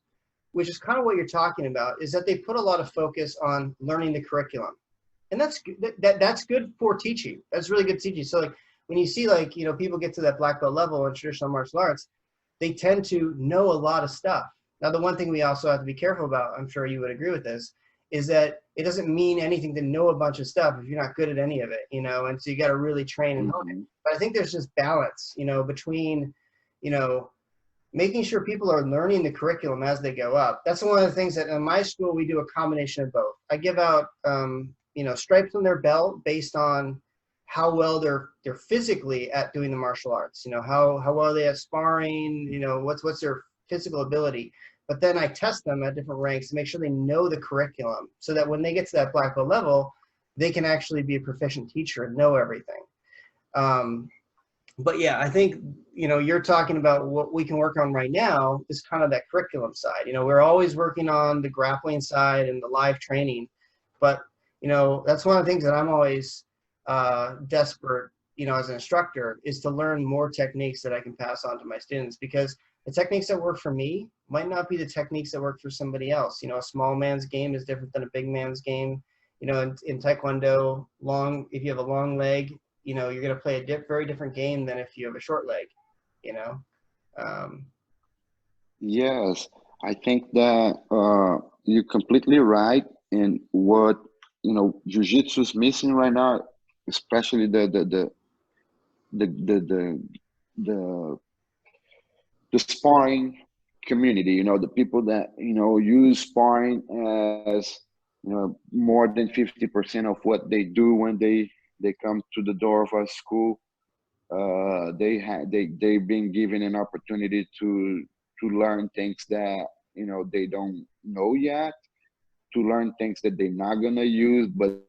S2: which is kind of what you're talking about, is that they put a lot of focus on learning the curriculum. And that's good for teaching. That's really good teaching. So like when you see like, people get to that black belt level in traditional martial arts, they tend to know a lot of stuff. Now, the one thing we also have to be careful about, I'm sure you would agree with this, is that it doesn't mean anything to know a bunch of stuff if you're not good at any of it, and so you got to really train and hone it. But I think there's just balance, between, making sure people are learning the curriculum as they go up. That's one of the things that in my school, we do a combination of both. I give out, stripes on their belt based on how well they're physically at doing the martial arts, how well they at sparring, what's their physical ability. But then I test them at different ranks to make sure they know the curriculum, so that when they get to that black belt level, they can actually be a proficient teacher and know everything. But yeah, I think, you're talking about what we can work on right now is kind of that curriculum side. We're always working on the grappling side and the live training, but that's one of the things that I'm always desperate, as an instructor, is to learn more techniques that I can pass on to my students, because the techniques that work for me might not be the techniques that work for somebody else. A small man's game is different than a big man's game. In Taekwondo, if you have a long leg, you're going to play a very different game than if you have a short leg, you know? Um,
S3: Yes, I think that you're completely right. And what jiu-jitsu is missing right now, especially the the the sparring community. The people that use sparring as more than 50% of what they do when they come to the door of a school. They've been given an opportunity to learn things that they don't know yet, to learn things that they're not gonna use, but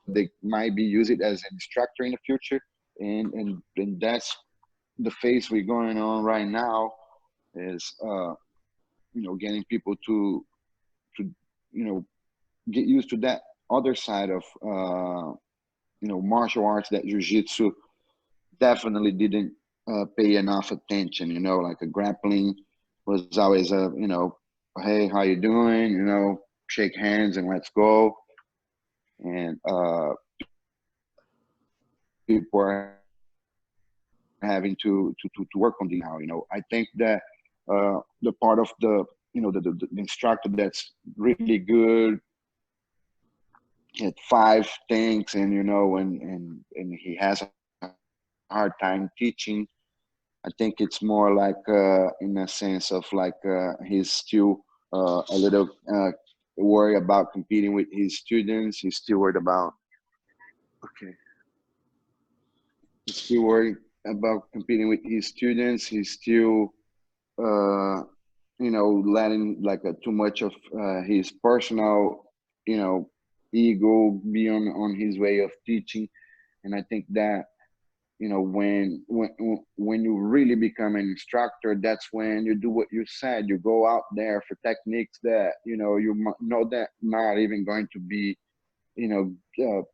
S3: they might be use it as an instructor in the future. And that's the phase we're going on right now, is getting people to get used to that other side of martial arts that jiu-jitsu definitely didn't pay enough attention. Like a grappling was always hey, how you doing? Shake hands and let's go. And people are having to work on the now. I think that the part of the instructor that's really good at five things, and and he has a hard time teaching. I think it's more like in a sense of like he's still a little worried about competing with his students. He's still worried about okay. He's still worried about competing with his students. He's still uh, letting like too much of his personal you know ego be on his way of teaching. And I think that when you really become an instructor, that's when you do what you said. You go out there for techniques that you know that not even going to be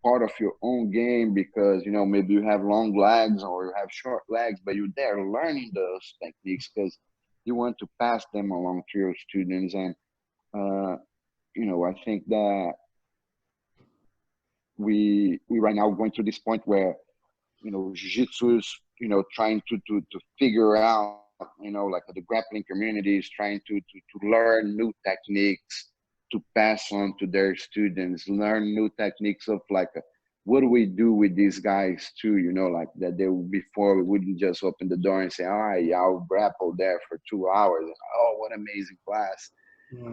S3: part of your own game, because maybe you have long legs or you have short legs, but you're there learning those techniques because you want to pass them along to your students. And uh, I think that we right now going to this point where jiu-jitsu is trying to figure out like the grappling community is trying to learn new techniques to pass on to their students, learn new techniques of like what do we do with these guys too, like that they before we wouldn't just open the door and say, all right, I'll grapple there for 2 hours, and, oh, what amazing class.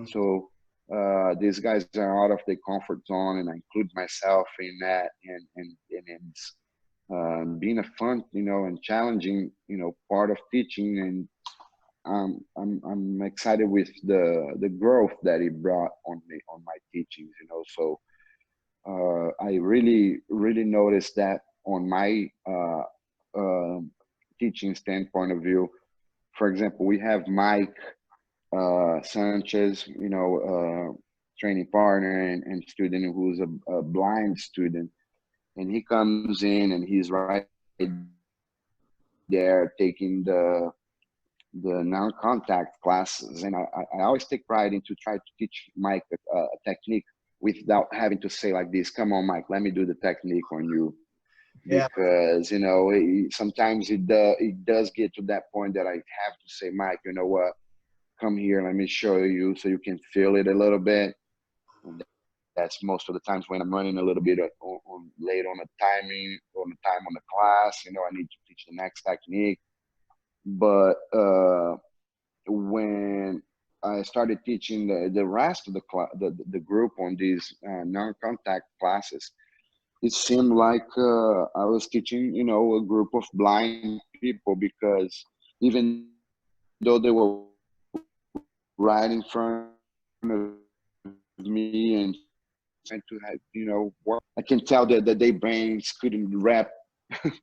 S3: So these guys are out of their comfort zone, and I include myself in that. And it's being a fun, and challenging, part of teaching. And I'm excited with the growth that it brought on me on my teachings. So I really noticed that on my teaching standpoint of view. For example, we have Mike Sanchez, training partner and student who's a blind student, and he comes in and he's right there taking the non-contact classes. And I always take pride into try to teach Mike a technique without having to say like this, come on, Mike, let me do the technique on you.
S2: Yeah.
S3: Because sometimes it does get to that point that I have to say, Mike, you know what, come here, let me show you so you can feel it a little bit. And that's most of the times when I'm running a little bit late on the timing, on the time on the class. I need to teach the next technique. But when I started teaching the rest of the group on these non-contact classes, it seemed like I was teaching, a group of blind people, because even though they were right in front of me and trying to have, work, I can tell that their brains couldn't wrap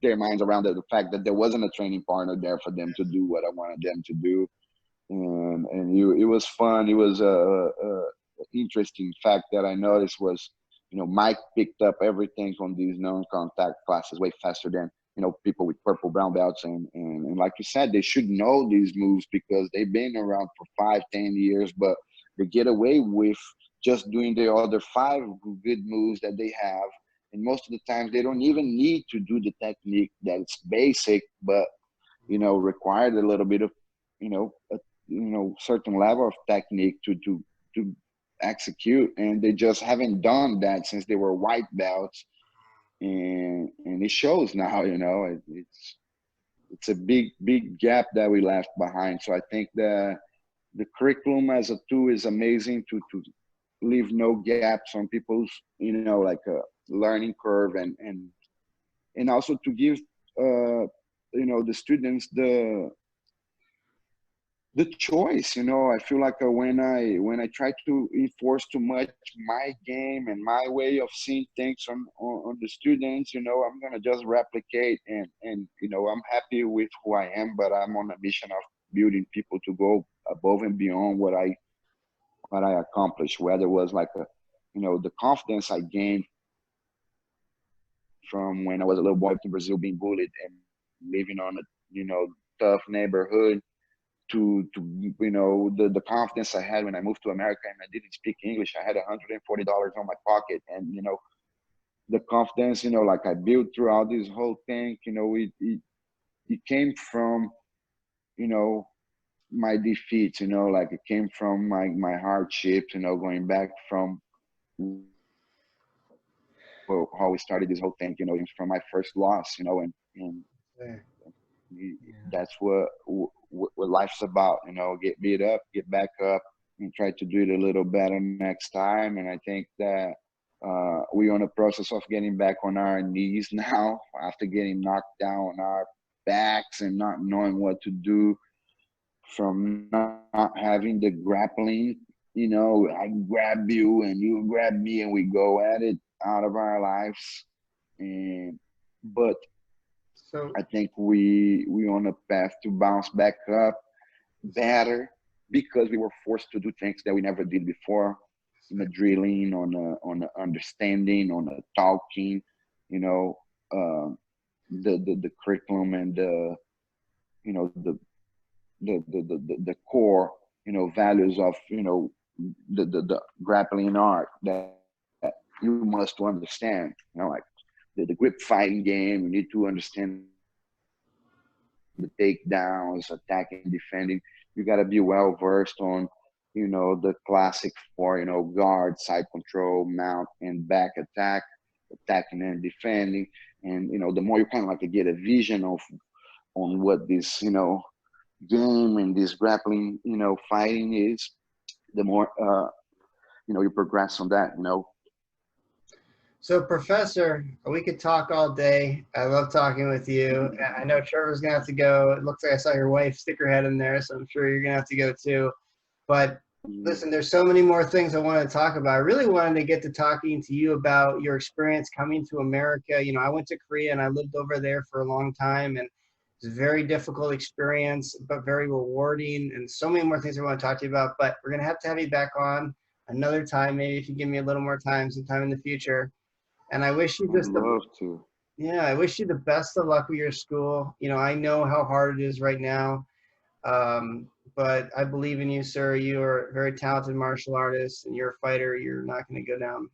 S3: their minds around the fact that there wasn't a training partner there for them to do what I wanted them to do. It was fun. It was a interesting fact that I noticed was, Mike picked up everything from these non-contact classes way faster than, people with purple brown belts. And like you said, they should know these moves because they've been around for 5, 10 years, but they get away with just doing the other 5 good moves that they have. And most of the times they don't even need to do the technique that's basic, but, required a little bit of, a certain level of technique to execute, and they just haven't done that since they were white belts, and it shows now. It's a big gap that we left behind. So I think the curriculum as a tool is amazing to leave no gaps on people's like a learning curve, and also to give the students the choice. I feel like when I try to enforce too much my game and my way of seeing things on the students, I'm gonna just replicate, and I'm happy with who I am, but I'm on a mission of building people to go above and beyond what I accomplished. Whether it was like the confidence I gained from when I was a little boy in Brazil being bullied and living on a tough neighborhood, to the confidence I had when I moved to America and I didn't speak English. I had $140 on my pocket, and the confidence like I built throughout this whole thing, it came from my defeats, like it came from my hardships, going back from how we started this whole thing, from my first loss, and that's what life's about. Get beat up, get back up, and try to do it a little better next time. And I think that we're on the process of getting back on our knees now after getting knocked down on our backs and not knowing what to do, from not having the grappling. I grab you and you grab me and we go at it out of our lives. But
S2: So
S3: I think we on a path to bounce back up better because we were forced to do things that we never did before, in the drilling, on a understanding, on a talking, the curriculum and the core values of the grappling art that you must understand. Like the grip fighting game, you need to understand the takedowns, attacking, defending. You got to be well versed on, the classic for, guard, side control, mount, and back attack, attacking and defending. And, the more you kind of like to get a vision of on what this, game and this grappling, fighting is, the more, you progress on that,
S2: So, Professor, we could talk all day. I love talking with you. I know Trevor's going to have to go. It looks like I saw your wife stick her head in there, so I'm sure you're going to have to go too. But listen, there's so many more things I want to talk about. I really wanted to get to talking to you about your experience coming to America. I went to Korea and I lived over there for a long time, and it's a very difficult experience, but very rewarding, and so many more things I want to talk to you about. But we're going to have you back on another time, maybe if you give me a little more time, sometime in the future. And I wish you
S3: I'd
S2: just
S3: love to.
S2: I wish you the best of luck with your school. I know how hard it is right now, but I believe in you, sir. You are a very talented martial artist, and you're a fighter. You're not going to go down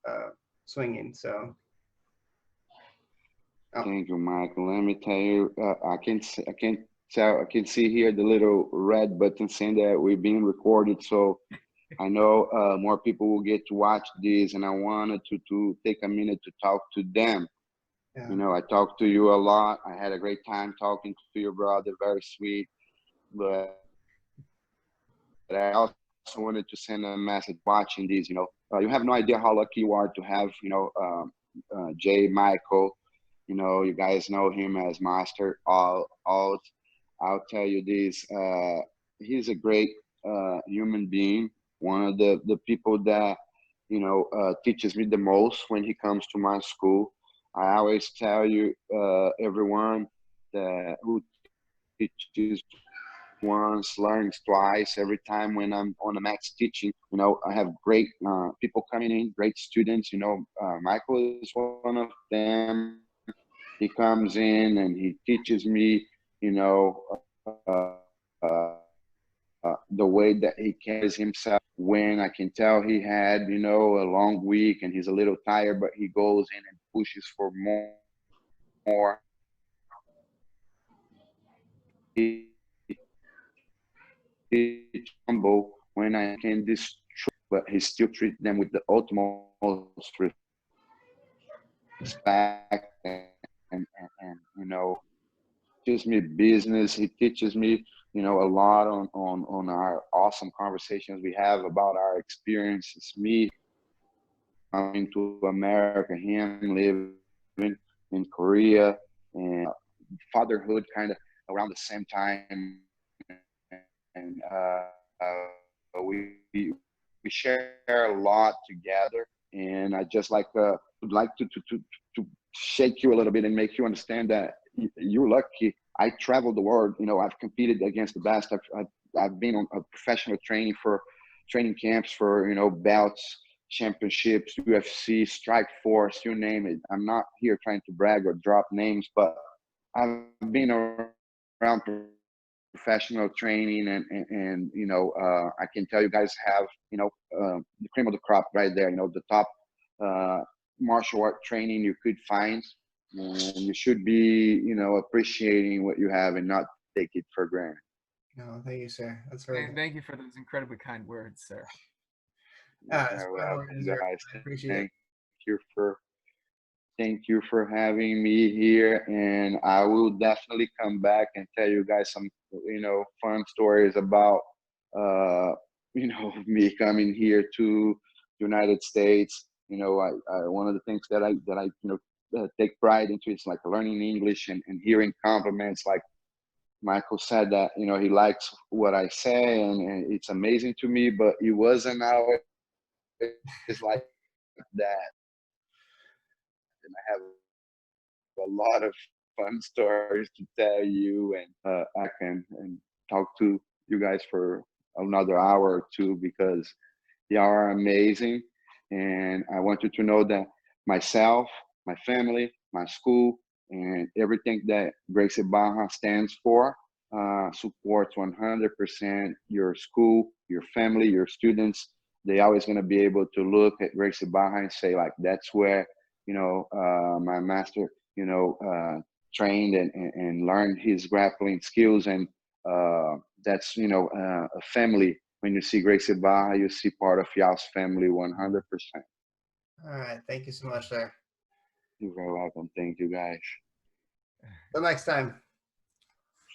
S2: without swinging. So,
S3: Thank you, Michael. Let me tell you, I can see here the little red button saying that we're being recorded. So I know more people will get to watch this, and I wanted to take a minute to talk to them.
S2: yeah.
S3: I talked to you a lot. I had a great time talking to your brother, very sweet. But I also wanted to send a message watching this. You have no idea how lucky you are to have, Jay, Michael. You guys know him as Master. I'll tell you this. He's a great human being. One of the people that teaches me the most when he comes to my school. I always tell you, everyone that who teaches once, learns twice. Every time when I'm on a match teaching, I have great people coming in, great students. Michael is one of them. He comes in and he teaches me, you know, uh, uh, the way that he carries himself. When I can tell he had, a long week and he's a little tired, but he goes in and pushes for more. He teach humble when I can destroy, but he still treats them with the utmost respect and teaches me business. He teaches me, a lot on our awesome conversations we have about our experiences. Me coming to America, him living in Korea, and fatherhood kind of around the same time. And we share a lot together. And I just would like to shake you a little bit and make you understand that you're lucky. I traveled the world. I've competed against the best. I've been on a professional training camps for belts, championships, UFC, Strike Force, you name it. I'm not here trying to brag or drop names, but I've been around professional training and I can tell you guys have the cream of the crop right there, the top martial art training you could find, and you should be appreciating what you have and not take it for granted.
S2: No, thank you, sir. That's very good.
S1: Thank you for those incredibly kind words, sir.
S2: It's
S3: You're
S2: well
S3: welcome,
S2: deserved.
S3: guys.
S2: I appreciate it.
S3: You for Thank you for having me here, and I will definitely come back and tell you guys some, fun stories about, me coming here to United States. One of the things that I take pride into is like learning English and hearing compliments. Like Michael said that he likes what I say, and it's amazing to me. But it wasn't always like that, and I have a lot of fun stories to tell you, and I can and talk to you guys for another hour or two because you are amazing. And I want you to know that myself, my family, my school, and everything that Gracie Baja stands for supports 100% your school, your family, your students. They always going to be able to look at Gracie Baja and say, like, that's where, my master, trained and learned his grappling skills. And that's, a family. When you see Gracie Baja, you see part of y'all's family 100%.
S2: All right. Thank you so much, sir.
S3: You're very welcome. Thank you, guys.
S2: Till next time.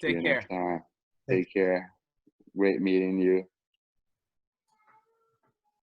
S1: Take
S3: See you
S1: care.
S3: next time. Take care. Great meeting you.